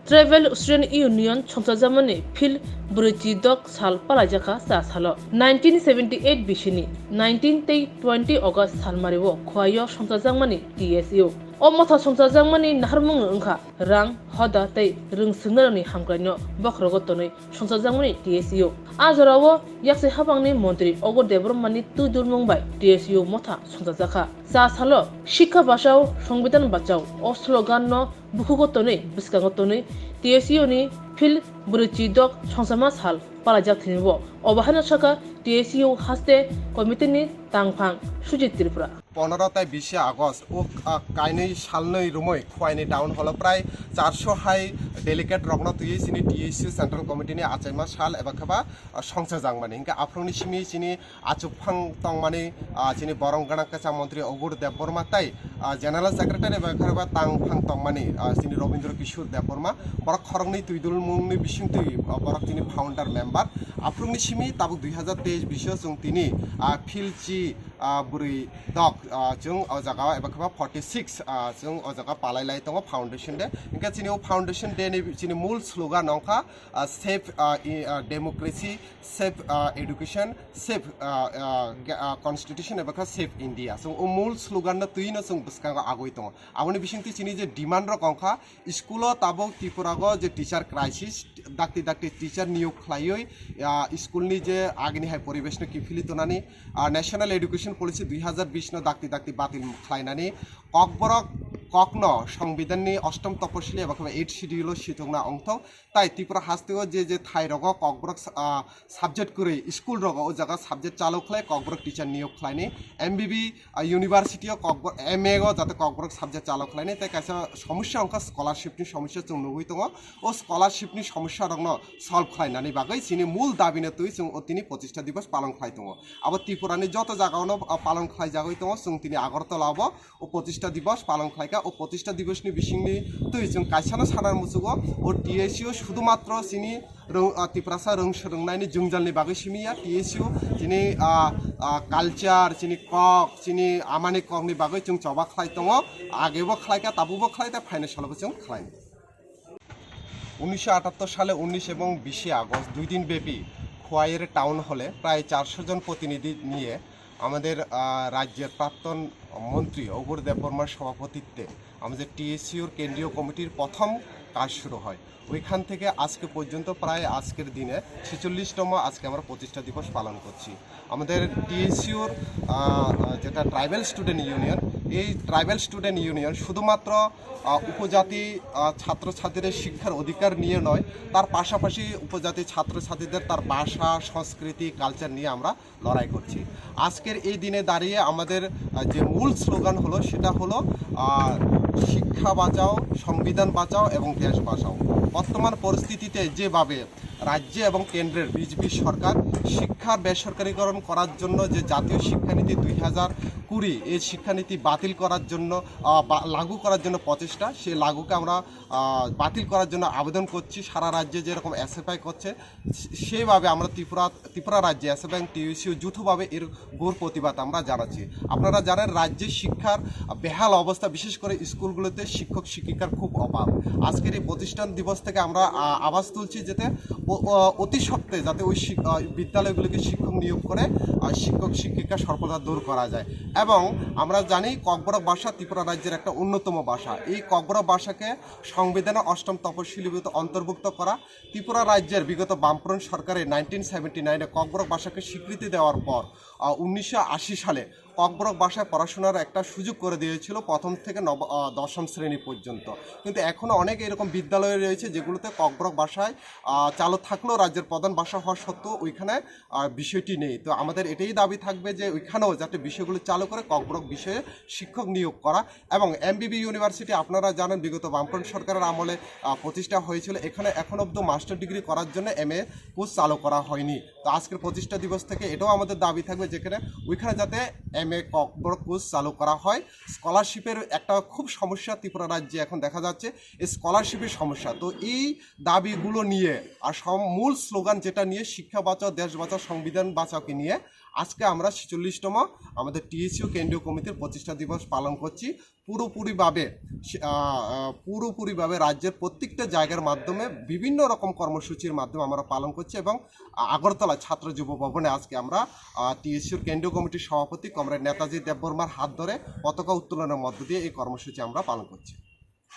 Tribal student union संसाजामानि फिल Brwichidok sal Palaijakkha sa salo 1978 bisini 19-20 August salmariwo khwayo Songchajakmani TSU o motha Songchajakmani naharmung ongkha rang hoda tei rungsungni hamkraino bokhrogotonoi Songchajakmani TSU ajarawo yakse habangni montri ogo debromani tudulmungbai TSU motha Songchajakha sa salo শিক্ষা বাঁচাও সংবিধান বাঁচাও ও slogan বুকুগতনে বিস্কাগতনে TSU ni ফিল Brwichidok Songchajakma sal Palaijakkha অবহানা শাখা TSU হাস্তে কমিটিনি তাংফাং সুজিত ত্রিপুরা 15-20 আগস্ট ও কাইनै সালनै रुमै खुवाइनै टाउन हल प्राय 400 हाई डेलिगेट रगना तुयै सिनि TSU सेंट्रल कमिटिनि आचाइमा साल एबा खबा Songchajakmani हिंगा आफ्रोनि सिमि सिनि आचुकफां तंमानि सिनि बरंगना कचा मंत्री अगुर देबबर्मा ताई जनरल सेक्रेटारि एबा खबा तांफां तंमानि सिनि रवीन्द्र किशोर देबबर्मा बर खरंनि तुइदुल मुंनि बिसिंतुइ बर सिनि फाउंडार मेंबर आफ्रोनि सिमि ताबु 2023 बिसो जों तिनि फिलची Brwichidok जों अजागा एबा खबा 46 जों अजागा पालाइलाय दङ फाउंडेशन डे इनका चिनि फाउंडेशन डे नि चिनि मूल स्लोगान नंखा safe democracy safe education safe constitution एबा खा सेफ इंडिया जों मूल स्लोगान न तुइनो जों बसका आगoi दङ आबनि बिसिंति चिनि जे डिमांड र कंखा स्कुल ताबो त्रिपुरागो जे टीचर क्राइसिस दाक्ति टीचर नियोग खलायै स्कुलनि जे आगनि हाय परिवेशनो किफिलि तनानि नेशनल एडुकेशन पलिसि 2020 न दाक्ति बातिल खालायनानै ककबरक ककन संविधाननि अष्टम तपशिली एबा 8 शिड्यूल सिथंना अंथं ताई त्रिपुरा हास्तेओ जे थाइ रग ककबरक साबजेक्ट करै स्कुल रग ओ जागा साबजेक्ट चालु खलाय ककबरक टीचर नियोग खलायनि एमबीबी यूनिवर्सिटी ककबर एमए गो जाते ककबरक साबजेक्ट चालु खलायनि ताई कायसा समस्या अंका स्कलारशिपनि समस्या जों नुगै दङ ओ स्कलारशिपनि समस्या रगन सल्व खलायनानै बागै सिनि मूल दाबिनो तुइ जों अतिनि 25 दिवस पालन खलाय दङ अब त्रिपुरानि जत जागावनो पालन खलाय जागै दङ जों तिनि आगरतलाबो ओ 25 दिवस पालन खलायका ओ 25 दिवसनि बिसिंनि तुइ जों कायसानो सानार मुसुगो ओ TSU শুধুমাত্র सिनि त्रिपुरासा रोंनायनि जोंजालनि बागै सिमिया TSU सिनि कालचार सिनि कक सिनि आमानि ककनि बागै जों चबा खलाय दङ आगेबो खलायका ताबुबो खलायता फाइनान्सियलबो जों खलाय 1978 সালে 19 এবং 20 আগস্ট 2 দিন ব্যাপী খোয়াইয়ের টাউন হলে প্রায় 400 জন প্রতিনিধি নিয়ে আমাদের রাজ্যের প্রাক্তন মন্ত্রী অগুর দেববর্মার সভাপতিত্বে আমাদের TSUর কেন্দ্রীয় কমিটির প্রথম কাজ শুরু হয় ওইখান থেকে আজকে পর্যন্ত প্রায় আজকের দিনে 46তম আজকে আমরা 25 দিবস পালন করছি আমাদের TSUর যেটা ট্রাইবাল স্টুডেন্ট ইউনিয়ন এই ট্রাইবাল স্টুডেন্ট ইউনিয়ন শুধুমাত্র উপজাতি ছাত্রছাত্রীদের শিক্ষার অধিকার নিয়ে নয় তার পাশাপাশি উপজাতি ছাত্রছাত্রীদের তার ভাষা সংস্কৃতি কালচার নিয়ে আমরা লড়াই করছি আজকের এই দিনে দাঁড়িয়ে আমাদের যে মূল স্লোগান হলো সেটা হলো শিক্ষা বাঁচাও সংবিধান বাঁচাও এবং দেশ বাঁচাও বর্তমান পরিস্থিতিতে যেভাবে রাজ্য এবং কেন্দ্রের বিজেপি সরকার শিক্ষার বেসরকারীকরণ করার জন্য যে জাতীয় শিক্ষানীতি 2020 এই শিক্ষানীতি বাতিল করার জন্য লাগু করার জন্য প্রচেষ্টা সেই লাগুকে আমরা বাতিল করার জন্য আবেদন করছি সারা রাজ্যে যেরকম এসএফআই করছে সেইভাবে আমরা ত্রিপুরা রাজ্যে এসএফআই এবং TSU যৌথভাবে এর ঘোর প্রতিবাদ আমরা জানাচ্ছি আপনারা জানেন রাজ্যে শিক্ষার বেহাল অবস্থা বিশেষ করে স্কুলগুলোতে শিক্ষক শিক্ষিকার খুব অভাব আজকের এই প্রতিষ্ঠান দিবস থেকে আমরা আওয়াজ তুলছি যাতে অতি সত্ত্বে যাতে ওই বিদ্যালয়গুলিকে শিক্ষক নিয়োগ করে শিক্ষক শিক্ষিকা স্বল্পতা দূর করা যায় এবং আমরা জানি ককবরক ভাষা ত্রিপুরা রাজ্যের একটা অন্যতম ভাষা এই ককবরক ভাষাকে সংবিধানে অষ্টম তপশিলিতে অন্তর্ভুক্ত করা ত্রিপুরা রাজ্যের বিগত বামফ্রন্ট সরকারের 1979-এ ককবরক ভাষাকে স্বীকৃতি দেওয়ার পর 1980 সালে ককবরক ভাষায় পড়াশোনার একটা সুযোগ করে দিয়েছিল প্রথম থেকে দশম শ্রেণী পর্যন্ত কিন্তু এখনও অনেক এরকম বিদ্যালয় রয়েছে যেগুলোতে ককবরক ভাষায় চালু থাকলেও রাজ্যের প্রধান ভাষা হওয়া সত্ত্বেও ওইখানে বিষয়টি নেই তো আমাদের এটাই দাবি থাকবে যে ওইখানেও যাতে বিষয়গুলো চালু করে ককবরক বিষয়ে শিক্ষক নিয়োগ করা এবং এমবিবি ইউনিভার্সিটি আপনারা জানেন বিগত বামফ্রন্ট সরকারের আমলে প্রতিষ্ঠা হয়েছিল এখানে এখন অবধি মাস্টার ডিগ্রি করার জন্য MA কোর্স চালু করা হয়নি তো আজকের 25 দিবস থেকে এটাও আমাদের দাবি থাকবে যেখানে ওইখানে যাতে MA ককবরক কোর্স চালু করা হয় স্কলারশিপের একটা খুব সমস্যা ত্রিপুরা রাজ্যে এখন দেখা যাচ্ছে এই স্কলারশিপের সমস্যা তো এই দাবিগুলো নিয়ে আর মূল স্লোগান যেটা নিয়ে শিক্ষা বাঁচাও দেশ বাঁচাও সংবিধান বাঁচাওকে নিয়ে আজকে আমরা 46তম আমাদের TSU কেন্দ্রীয় কমিটির প্রতিষ্ঠা দিবস পালন করছি। পুরোপুরিভাবে রাজ্যের প্রত্যেকটা জায়গার মাধ্যমে বিভিন্ন রকম কর্মসূচির মাধ্যমে আমরা পালন করছি এবং আগরতলা ছাত্র যুব ভবনে আজকে আমরা TSUর কেন্দ্রীয় কমিটির সভাপতি কমরেড নেতাজি দেববর্মার হাত ধরে পতাকা উত্তোলনের মধ্য দিয়ে এই কর্মসূচি আমরা পালন করছি।